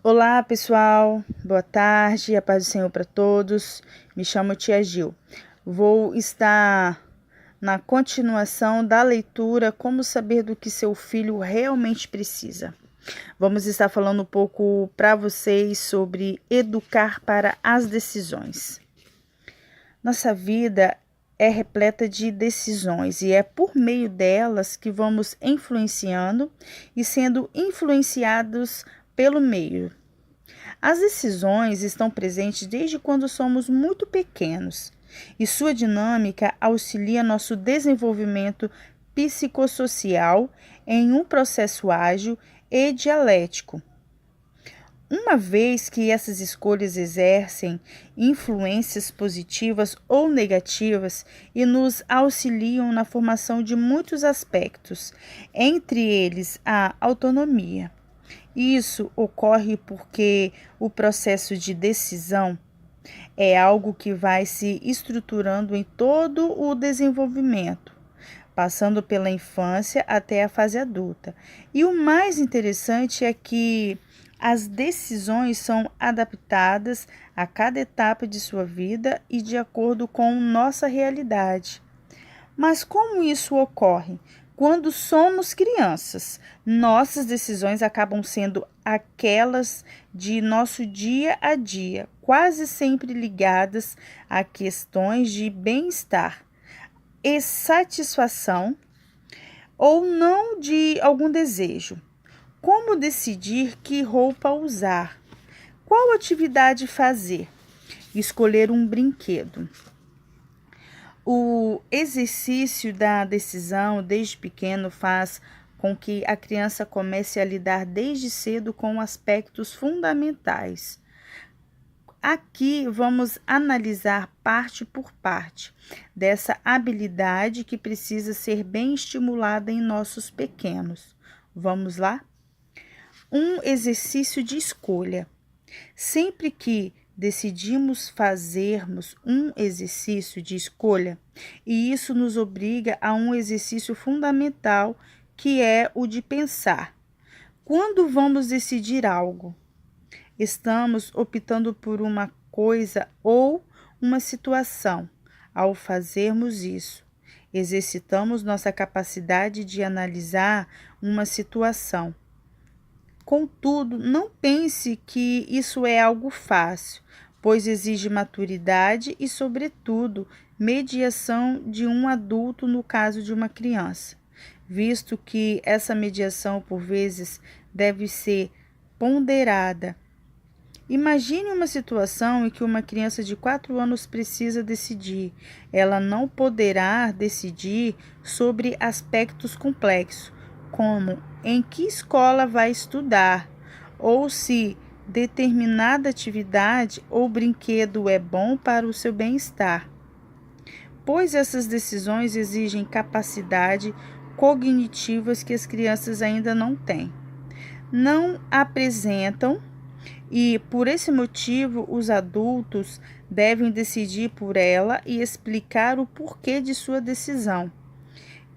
Olá, pessoal. Boa tarde. A paz do Senhor para todos. Me chamo Tia Gil. Vou estar na continuação da leitura Como saber do que seu filho realmente precisa. Vamos estar falando um pouco para vocês sobre educar para as decisões. Nossa vida é repleta de decisões e é por meio delas que vamos influenciando e sendo influenciados pelo meio. As decisões estão presentes desde quando somos muito pequenos e sua dinâmica auxilia nosso desenvolvimento psicossocial em um processo ágil e dialético. Uma vez que essas escolhas exercem influências positivas ou negativas e nos auxiliam na formação de muitos aspectos, entre eles a autonomia. Isso ocorre porque o processo de decisão é algo que vai se estruturando em todo o desenvolvimento, passando pela infância até a fase adulta. E o mais interessante é que as decisões são adaptadas a cada etapa de sua vida e de acordo com nossa realidade. Mas como isso ocorre? Quando somos crianças, nossas decisões acabam sendo aquelas de nosso dia a dia, quase sempre ligadas a questões de bem-estar e satisfação ou não de algum desejo. Como decidir que roupa usar? Qual atividade fazer? Escolher um brinquedo. O exercício da decisão desde pequeno faz com que a criança comece a lidar desde cedo com aspectos fundamentais. Aqui vamos analisar parte por parte dessa habilidade que precisa ser bem estimulada em nossos pequenos. Vamos lá? Um exercício de escolha. Sempre que decidimos fazermos um exercício de escolha, e isso nos obriga a um exercício fundamental, que é o de pensar. Quando vamos decidir algo, estamos optando por uma coisa ou uma situação. Ao fazermos isso, exercitamos nossa capacidade de analisar uma situação. Contudo, não pense que isso é algo fácil, pois exige maturidade e, sobretudo, mediação de um adulto no caso de uma criança, visto que essa mediação, por vezes, deve ser ponderada. Imagine uma situação em que uma criança de 4 anos precisa decidir. Ela não poderá decidir sobre aspectos complexos, como em que escola vai estudar, ou se determinada atividade ou brinquedo é bom para o seu bem-estar, pois essas decisões exigem capacidade cognitivas que as crianças ainda não têm. Não apresentam e, por esse motivo, os adultos devem decidir por ela e explicar o porquê de sua decisão,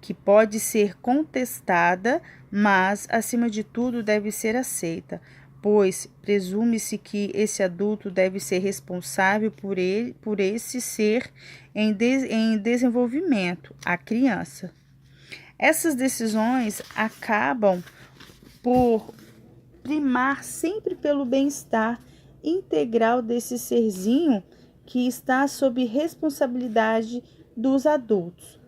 que pode ser contestada, mas, acima de tudo, deve ser aceita, pois presume-se que esse adulto deve ser responsável por esse ser em desenvolvimento, a criança. Essas decisões acabam por primar sempre pelo bem-estar integral desse serzinho que está sob responsabilidade dos adultos.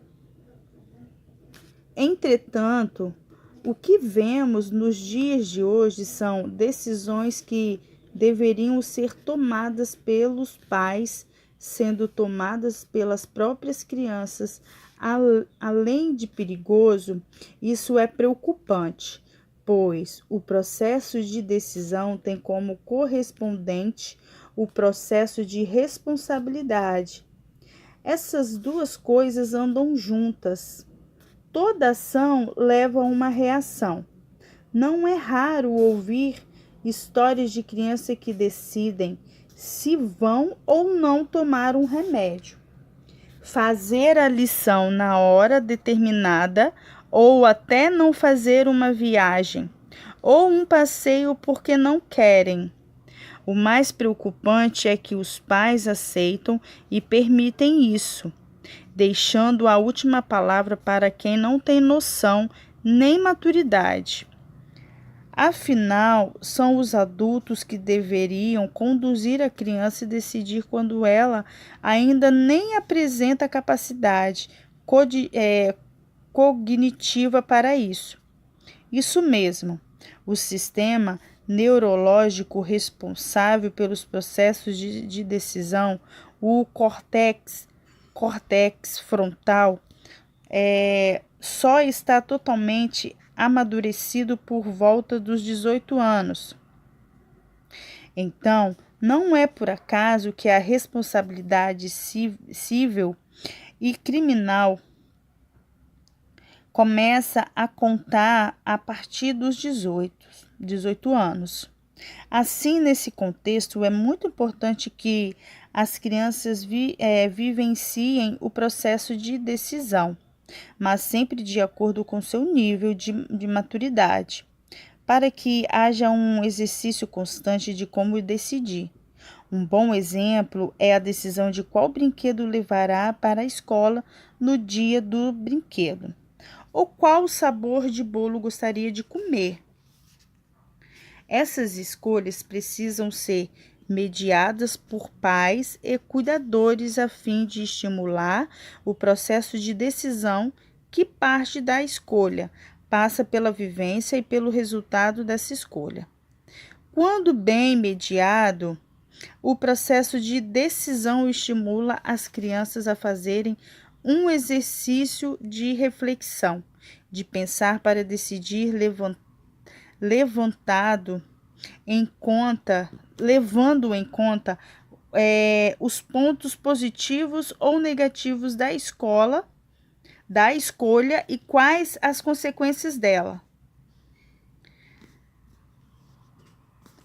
Entretanto, o que vemos nos dias de hoje são decisões que deveriam ser tomadas pelos pais, sendo tomadas pelas próprias crianças. Além de perigoso, isso é preocupante, pois o processo de decisão tem como correspondente o processo de responsabilidade. Essas duas coisas andam juntas. Toda ação leva a uma reação. Não é raro ouvir histórias de crianças que decidem se vão ou não tomar um remédio, fazer a lição na hora determinada ou até não fazer uma viagem, ou um passeio porque não querem. O mais preocupante é que os pais aceitam e permitem isso, deixando a última palavra para quem não tem noção nem maturidade. Afinal, são os adultos que deveriam conduzir a criança e decidir quando ela ainda nem apresenta capacidade cognitiva para isso. Isso mesmo, o sistema neurológico responsável pelos processos de decisão, o córtex frontal, só está totalmente amadurecido por volta dos 18 anos. Então, não é por acaso que a responsabilidade civil e criminal começa a contar a partir dos 18 anos. Assim, nesse contexto, é muito importante que as crianças vivenciem o processo de decisão, mas sempre de acordo com seu nível de maturidade, para que haja um exercício constante de como decidir. Um bom exemplo é a decisão de qual brinquedo levará para a escola no dia do brinquedo, ou qual sabor de bolo gostaria de comer. Essas escolhas precisam ser mediadas por pais e cuidadores a fim de estimular o processo de decisão que parte da escolha, passa pela vivência e pelo resultado dessa escolha. Quando bem mediado, o processo de decisão estimula as crianças a fazerem um exercício de reflexão, de pensar para decidir levando em conta os pontos positivos ou negativos da escolha e quais as consequências dela.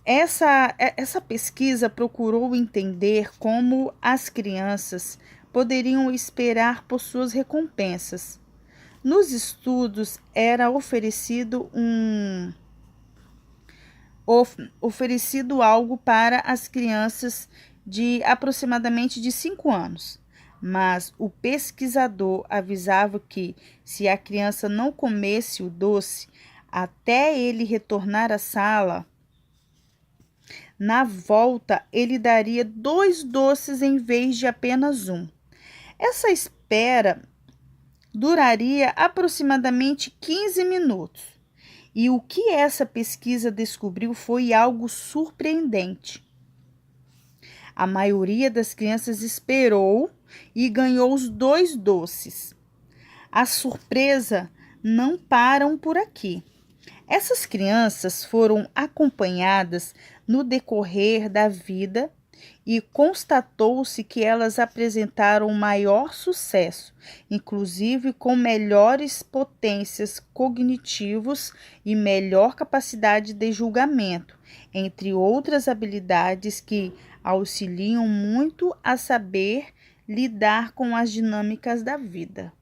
Essa pesquisa procurou entender como as crianças poderiam esperar por suas recompensas. Nos estudos era oferecido algo para as crianças de aproximadamente de 5 anos, mas o pesquisador avisava que se a criança não comesse o doce até ele retornar à sala, na volta ele daria 2 doces em vez de apenas um. Essa espera duraria aproximadamente 15 minutos. E o que essa pesquisa descobriu foi algo surpreendente. A maioria das crianças esperou e ganhou os 2 doces. A surpresa não param por aqui. Essas crianças foram acompanhadas no decorrer da vida e constatou-se que elas apresentaram maior sucesso, inclusive com melhores potências cognitivos e melhor capacidade de julgamento, entre outras habilidades que auxiliam muito a saber lidar com as dinâmicas da vida.